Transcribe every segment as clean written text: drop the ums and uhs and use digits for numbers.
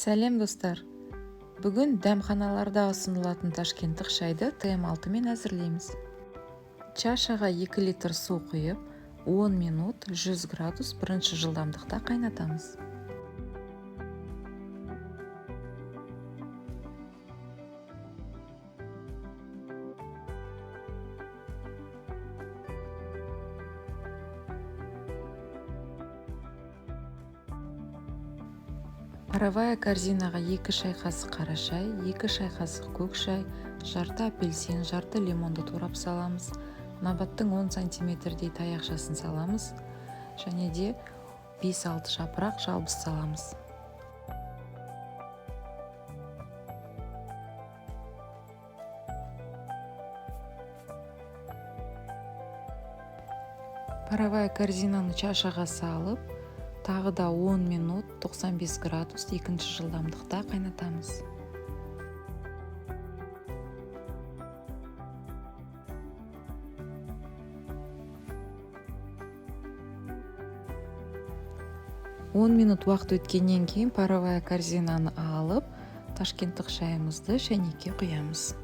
Сәлем достар! Бүгін дәмханаларда ұсынылатын ташкенттік шайды TM6 мен әзірлейміз. Чашаға 2 литр су құйып, 10 минут 100 градус бірінші жылдамдықта қайнатамыз. Паровая корзинаға 2 шай қасық қара шай, 2 шай қасық көк шай, жарты апельсин, жарты лимонды турап саламыз. Набаттың 10 сантиметрдей таяқшасын саламыз. Және де 5-6 жапырақ жалбыз саламыз. Паровая корзинаны чашаға салып, тағы да 10 минут 95 градус екінші жылдамдықта қайнатамыз. Он минут уақыт өткеннен кейін паровая корзинаны алып, ташкенттік шайымызды шәйнекке құямыз.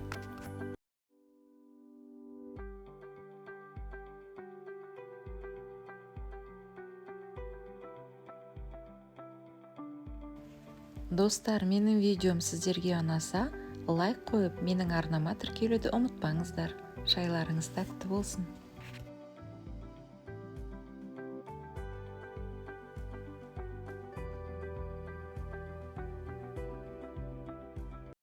Достар, менің видеом сіздерге ұнаса, лайк қойып, менің арнама тіркелуді ұмытпаңыздар. Шайларыңыз тәтті болсын.